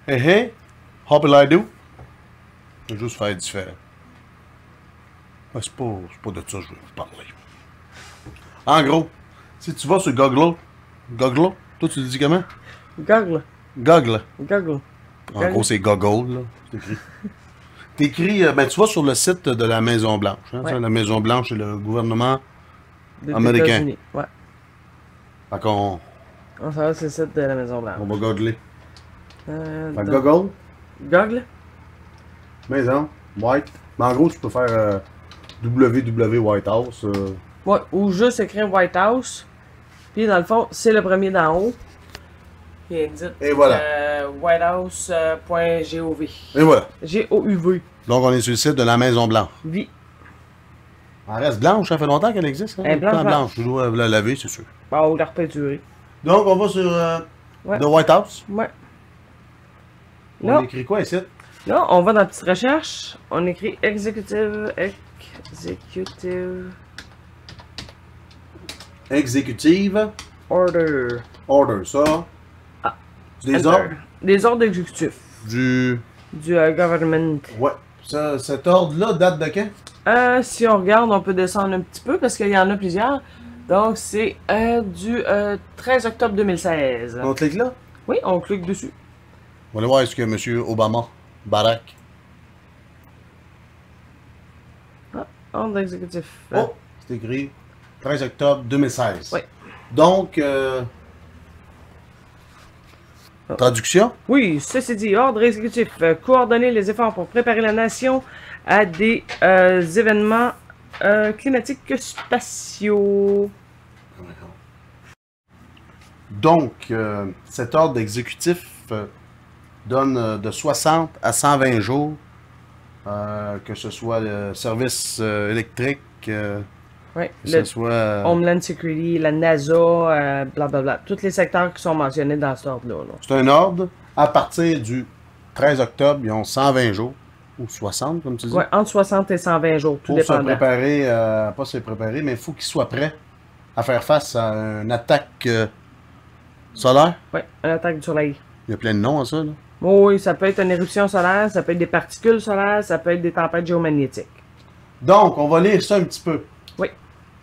Hey hey, how will I do? Je vais juste faire différent. Mais c'est pas de ça que je veux vous parler. En gros, si tu vas sur Google, toi tu le dis comment? Google. Google. Google. En gros, c'est Google, là. C'est écrit. T'écris, ben tu vas sur le site de la Maison-Blanche. Hein, Ouais. la Maison-Blanche, c'est le gouvernement Des américain. États-Unis. Ouais. Fait qu'on On s'en va sur le site de la Maison-Blanche. va googler. Fait Donc, Google, Google. Maison, White. Mais en gros, tu peux faire www White House. Ouais, ou juste écrire White House. Puis dans le fond, c'est le premier d'en haut. Puis dites Et voilà. whitehouse.gov. Et voilà. G-O-U-V. Donc, on est sur le site de la Maison-Blanche. Oui. Elle reste blanche, ça fait longtemps qu'elle existe. Hein? Elle est blanche, Blanche. Je dois la laver, c'est sûr. Bon, ou la repeinturer. Donc, on va sur Ouais. The White House. Ouais. On Là, écrit quoi ici? là, on va dans la petite recherche. On écrit executive. Exécutive. Order. Order. Ça. Ah. Des Enter. ordres Des ordres exécutifs. du... Du government. Ouais. Ça, cet ordre-là date de quand? Si on regarde, on peut descendre un petit peu parce qu'il y en a plusieurs. Donc, c'est du 13 octobre 2016. On clique là? Oui, on clique dessus. On va aller voir est-ce que M. Obama, Barack... Ordre exécutif. Oh! C'est écrit 13 octobre 2016. Oui. Donc, traduction? Oui, ceci dit, ordre exécutif. Coordonner les efforts pour préparer la nation à des événements climatiques spatiaux. Donc, cet ordre exécutif donne de 60 à 120 jours, que ce soit le service électrique, Oui, que ce soit... Homeland Security, la NASA, blablabla. Tous les secteurs qui sont mentionnés dans cet ordre-là. Là. C'est un ordre. À partir du 13 octobre, ils ont 120 jours, ou 60, comme tu dis, Oui, entre 60 et 120 jours, tout pour se dépendant. préparer, pas se préparer, mais il faut qu'ils soient prêts à faire face à une attaque solaire. Oui, une attaque du soleil. Il y a plein de noms à ça, là. Oui, ça peut être une éruption solaire, ça peut être des particules solaires, ça peut être des tempêtes géomagnétiques. Donc, on va lire ça un petit peu. Oui.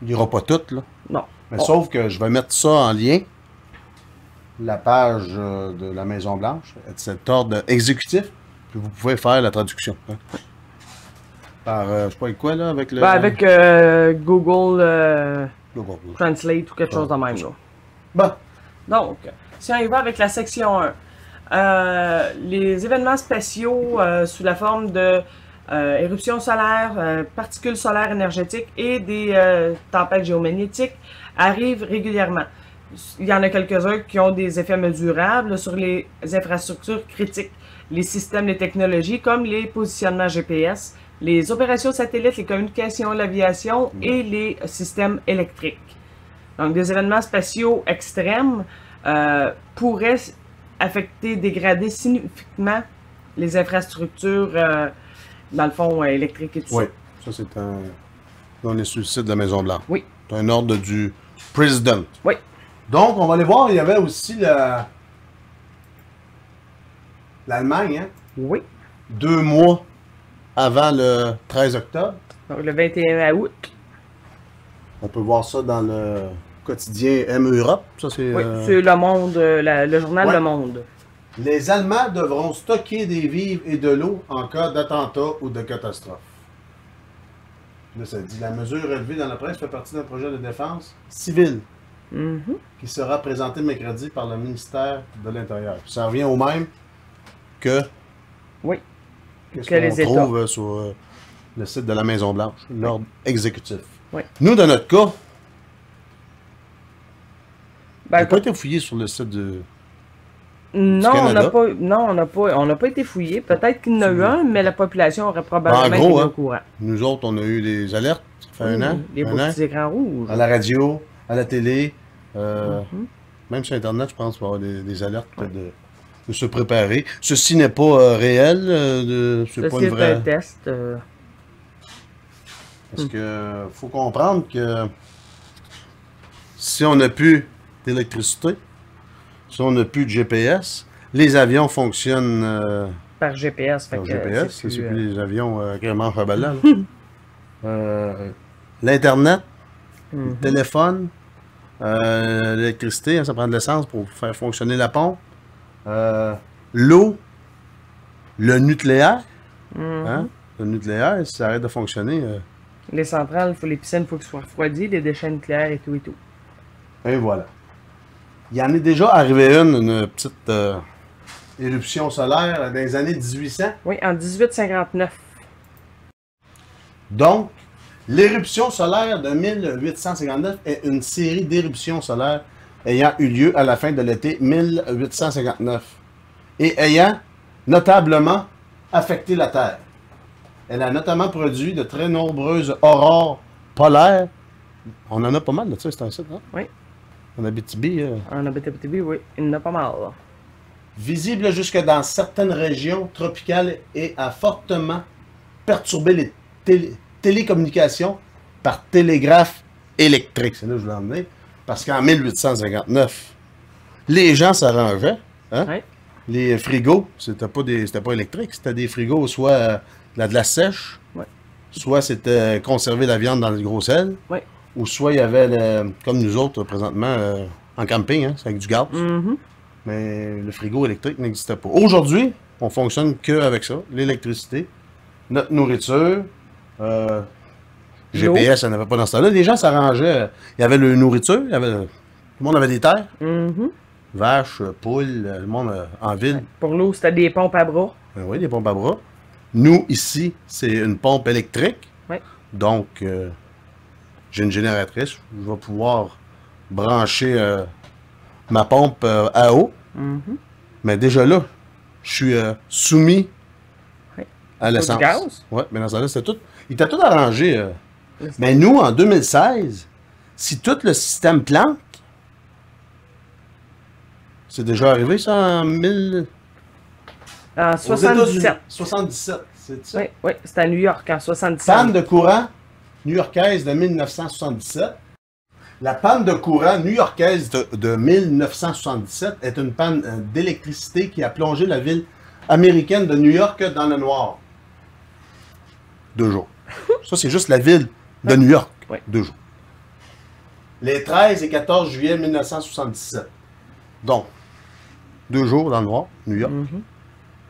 Il n'y aura pas tout, là. Non. Mais Bon. sauf que je vais mettre ça en lien. La page de la Maison-Blanche, cet ordre exécutif, puis vous pouvez faire la traduction. Hein. Par, je sais pas avec quoi, là, avec le... Ben, avec Google Google. Translate ou quelque chose de même. Là. Bon, Donc, si on y va avec la section 1, les événements spatiaux sous la forme de éruptions solaires, particules solaires énergétiques et des tempêtes géomagnétiques arrivent régulièrement. Il y en a quelques-uns qui ont des effets mesurables sur les infrastructures critiques, les systèmes, les technologies comme les positionnements GPS, les opérations satellites, les communications, l'aviation et les systèmes électriques. Donc, des événements spatiaux extrêmes pourraient affecter, dégrader significativement les infrastructures, dans le fond, électriques et tout oui. ça. Ça, c'est un... On est sur le site de la Maison-Blanche. Oui. C'est un ordre du président. Oui. Donc, on va aller voir, il y avait aussi l'Allemagne, hein? Oui. 2 mois avant le 13 octobre. Donc, le 21 août. On peut voir ça dans le quotidien M-Europe. Ça, c'est... Oui, c'est Le Monde, le journal Ouais. Le Monde. Les Allemands devront stocker des vivres et de l'eau en cas d'attentat ou de catastrophe. Là, ça dit, la mesure relevée dans la presse fait partie d'un projet de défense civile Mhm. qui sera présenté mercredi par le ministère de l'Intérieur. Ça revient au même que Oui. ce Que les qu'on États. trouve sur le site de la Maison-Blanche, l'ordre exécutif. Oui. Nous, dans notre cas, on Ben, n'a pas été fouillé sur le site de... non, Canada. on n'a pas été fouillé. Peut-être qu'il y en a eu un, mais la population aurait probablement En gros, été hein. au courant. Nous autres, on a eu des alertes, ça fait un an, Les beaux un an, petits écrans rouges. à la radio, à la télé, Mhm. même sur Internet, je pense qu'il va y avoir des alertes de se préparer. Ceci n'est pas réel, c'est pas Ceci une est vraie... un test. Parce que faut comprendre que si on n'a plus d'électricité, si on n'a plus de GPS, Les avions fonctionnent Par GPS. Fait par que GPS. c'est C'est plus, plus les avions vraiment rebelles. L'Internet, le téléphone, l'électricité, hein, ça prend de l'essence pour faire fonctionner la pompe. L'eau, le nucléaire. Hein? Le nucléaire, si ça arrête de fonctionner. Les centrales, les piscines, il faut qu'elles soient refroidies, les déchets nucléaires et tout et tout. Et voilà. Il y en est déjà arrivé une petite éruption solaire dans les années 1800. Oui, en 1859. Donc, l'éruption solaire de 1859 est une série d'éruptions solaires ayant eu lieu à la fin de l'été 1859 et ayant notablement affecté la Terre. Elle a notamment produit de très nombreuses aurores polaires. On en a pas mal de ça, c'est un site, hein? Oui. En Abitibi. En Abitibi, oui, il y en a pas mal. Là. Visible jusque dans certaines régions tropicales et a fortement perturbé les télécommunications par télégraphe électrique. C'est là que je voulais emmener. Parce qu'en 1859, les gens s'arrangeaient. Hein? Oui. Les frigos, c'était pas électrique, c'était des frigos soit de la sèche, Oui. soit c'était conserver la viande dans le gros sel, Oui. ou soit il y avait, comme nous autres présentement, en camping, hein, c'est avec du gaz. Mais le frigo électrique n'existait pas. Aujourd'hui, on fonctionne qu'avec ça, l'électricité, notre nourriture, GPS, il n'y en avait pas dans ce temps-là. Les gens s'arrangeaient. Il y avait la nourriture, tout le monde avait des terres, vaches, poules, le monde en ville. Pour l'eau, c'était des pompes à bras. Ben oui, des pompes à bras. Nous, ici, c'est une pompe électrique. Oui. Donc, j'ai une génératrice. Je vais pouvoir brancher ma pompe à eau. Mais déjà là, je suis soumis à l'essence. Du gaz? Oui, mais dans ce temps-là, c'était tout. Il était tout arrangé. Mais nous, en 2016, si tout le système plante, c'est déjà arrivé ça en 1000... En Aux 77. États-Unis. 77, c'est ça? Oui, oui, c'était à New York en 77. Panne de courant new-yorkaise de 1977. La panne de courant new-yorkaise de 1977 est une panne d'électricité qui a plongé la ville américaine de New York dans le noir. 2 jours. Ça, c'est juste la ville de New York. Oui. 2 jours. Les 13 et 14 juillet 1977. Donc, 2 jours dans le noir, New York.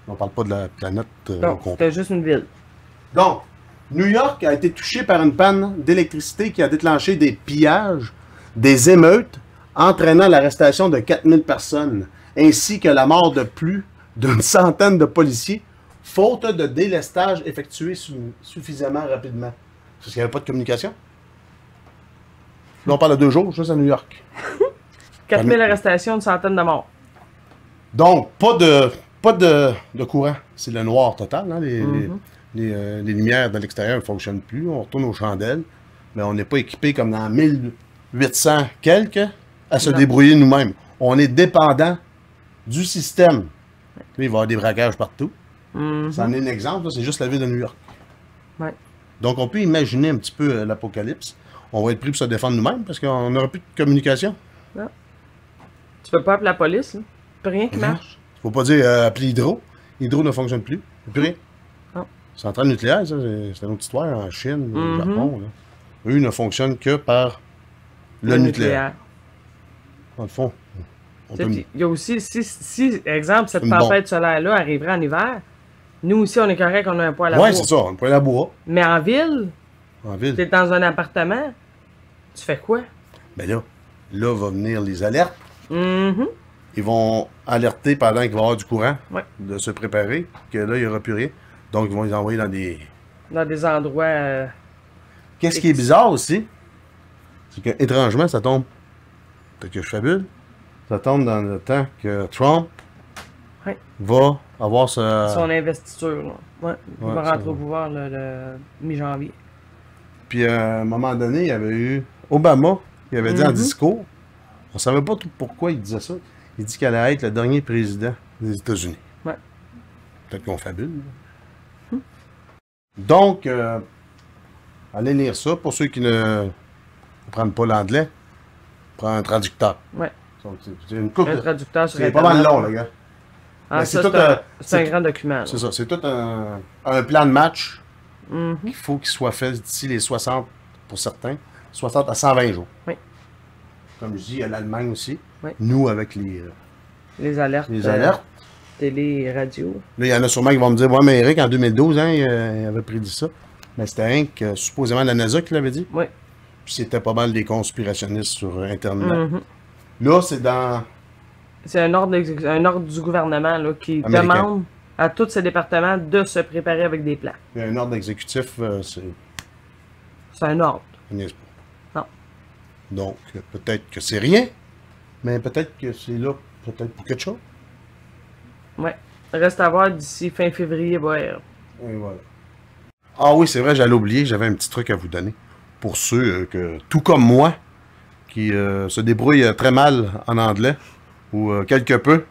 On parle pas de la planète Donc, complète. c'était juste une ville. Donc, New York a été touché par une panne d'électricité qui a déclenché des pillages, des émeutes, entraînant l'arrestation de 4000 personnes, ainsi que la mort de plus d'une centaine de policiers, faute de délestage effectué suffisamment rapidement. Parce qu'il n'y avait pas de communication. Là, on parle de 2 jours, juste à New York. 4000 arrestations, une centaine de morts. Donc, pas de courant. C'est le noir total. Hein? Les lumières de l'extérieur ne fonctionnent plus. On retourne aux chandelles. Mais on n'est pas équipé comme dans 1800 quelques à se débrouiller nous-mêmes. On est dépendant du système. Là, il va y avoir des braquages partout. Ça en est un exemple. C'est juste la ville de New York. Ouais. Donc, on peut imaginer un petit peu l'apocalypse. On va être pris pour se défendre nous-mêmes parce qu'on n'aura plus de communication. Non. Tu peux pas appeler la police, là. Plus rien qui marche. Faut pas dire appeler Hydro. Hydro ne fonctionne plus. Il n'y a plus rien. Non. Centrale nucléaire, ça, c'est une autre histoire en Chine, au Japon. Là. Eux ne fonctionnent que par le nucléaire. Dans le fond, on peut... Il y a aussi, si exemple, cette tempête solaire-là arriverait en hiver, nous aussi, on est correct, on a un poêle à bois. Oui, c'est ça, un poêle à bois. Mais en ville, tu es dans un appartement, tu fais quoi? Ben là va venir les alertes. Ils vont alerter pendant qu'il va y avoir du courant, de se préparer, que là, il n'y aura plus rien. Donc, ils vont les envoyer dans des... Dans des endroits... Qu'est-ce qui est bizarre aussi, c'est que, étrangement, ça tombe... Peut-être que je fabule. Ça tombe dans le temps que Trump va avoir son investiture. Là. Ouais, il va rentrer au pouvoir le mi-janvier. Puis, à un moment donné, il y avait eu Obama, qui avait dit en discours, on ne savait pas tout pourquoi il disait ça. Il dit qu'elle allait être le dernier président des États-Unis. Ouais. Peut-être qu'on fabule. Donc, allez lire ça. Pour ceux qui ne prennent pas l'anglais, prends un traducteur. Ouais. C'est une coupe. Un traducteur sur C'est pas mal long, le gars. Ah, Mais ça, tout c'est un grand document. là. C'est ça, c'est tout un plan de match Mhm. qu'il faut qu'il soit fait d'ici les 60, pour certains, 60 à 120 jours. Oui. Comme je dis, il y a l'Allemagne aussi. Oui. Nous, avec Les alertes. les alertes. Télé et radio. Là, il y en a sûrement qui vont me dire, ouais, mais Eric, en 2012, hein, il avait prédit ça. Mais c'était rien que supposément la NASA qui l'avait dit. Oui. Puis c'était pas mal des conspirationnistes sur Internet. Mhm. Là, c'est dans. C'est un ordre, un ordre du gouvernement là, qui Américain. demande à tous ces départements de se préparer avec des plans. Il y a un ordre exécutif, c'est. C'est un ordre. ça niaise pas. Non. Donc, peut-être que c'est rien, mais peut-être que c'est là, peut-être pour quelque chose. Ouais. Reste à voir d'ici fin février, boire. Et voilà. Ah oui, c'est vrai, j'allais oublier, j'avais un petit truc à vous donner. Pour ceux que, tout comme moi, qui se débrouillent très mal en anglais, ou quelque peu.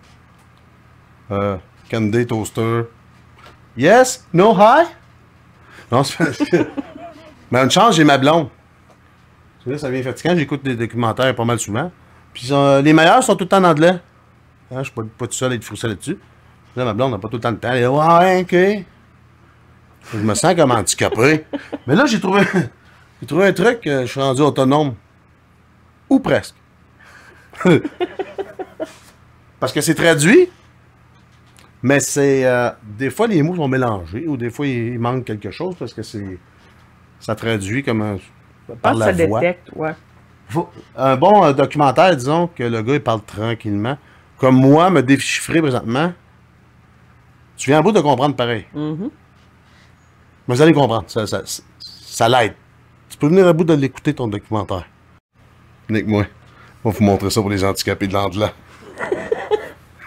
Candy Toaster. Yes? No hi? Non, c'est parce que. Mais une chance, j'ai ma blonde. C'est là, ça devient fatigant, j'écoute des documentaires pas mal souvent. Puis les meilleurs sont tout le temps en anglais. Hein, je suis pas tout seul à être frustré là-dessus. Là, ma blonde n'a pas tout le temps de temps. Elle est là, ouais, ok. Je me sens comme handicapé. Mais là, j'ai trouvé un truc, je suis rendu autonome. Ou presque. Parce que c'est traduit, mais c'est... des fois, les mots sont mélangés, ou des fois, il manque quelque chose, parce que ça traduit comme par Je pense la que ça voix. détecte, ouais. Un bon documentaire, disons, que le gars, il parle tranquillement. Comme moi, me déchiffrer présentement, tu viens à bout de comprendre pareil. Mhm. Mais vous allez comprendre, ça l'aide. Tu peux venir à bout de l'écouter, ton documentaire. Venez avec moi. On va vous montrer ça pour les handicapés de l'anglais.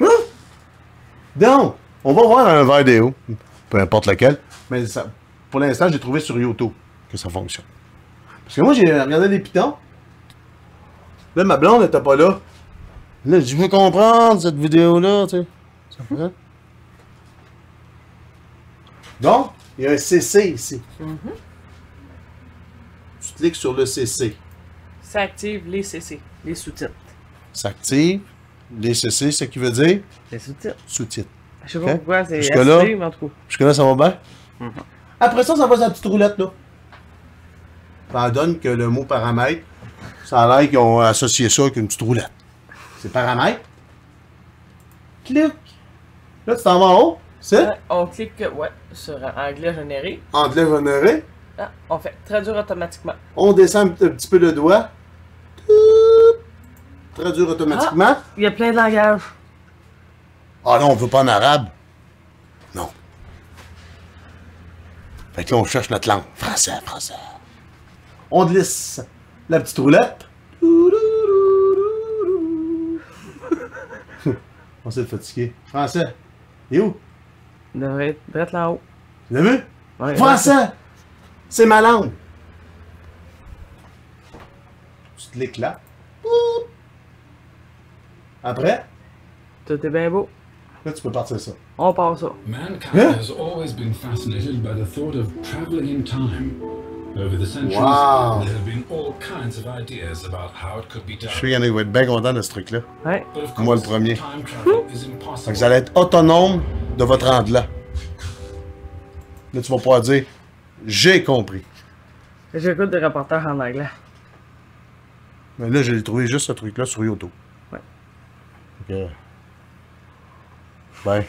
Hein? Donc, on va voir un vidéo, peu importe lequel, mais ça, pour l'instant, j'ai trouvé sur YouTube que ça fonctionne. Parce que moi, j'ai regardé les pitons. Là, ma blonde n'était pas là. Là, je veux comprendre cette vidéo-là, tu sais. Ça fait? Donc, il y a un CC ici. Tu cliques sur le CC. Ça active les CC, les sous-titres. Ça active. Les CC, c'est ce qui veut dire Les sous-titres. sous-titres. Je sais pas Ok. pourquoi c'est Jusque-là? SC, mais en tout cas. Jusque-là, ça va bien? Après ça va sur la petite roulette, là. Ça donne que le mot paramètre, ça a l'air qu'ils ont associé ça avec une petite roulette. C'est paramètre. Clique. Là, tu t'en vas en haut. C'est On clique sur anglais généré. anglais généré. Ah, on fait traduire automatiquement. On descend un petit peu le doigt. Toup. Traduire automatiquement. Il y a plein de langages. Ah non, on veut pas en arabe. Non. Fait que là, on cherche notre langue. Français, français. On glisse la petite roulette. On s'est fatigué. Français. Et où? Il devrait être là haut. Tu l'as vu? Ouais, Français! C'est ma langue. Tu cliques là. Poup. Après, Tout est bien beau. là, tu peux partir ça. On part ça. Mankind has always been fascinated by the thought of traveling in time. Over the centuries, Wow. there have been all kinds of ideas about how it could be done. Je suis qu'il y en a qui vont être bien contents de ce truc-là. Ouais. But of Moi, le course, premier. time travel is Fait que impossible. vous allez être autonome de votre anglais. Là, tu vas pouvoir dire « J'ai compris J'écoute des reporters en anglais. ». Mais là, j'ai trouvé juste ce truc-là sur YouTube. Ouais. Fait que... Ben...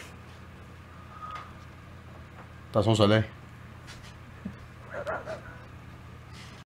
Attention au soleil.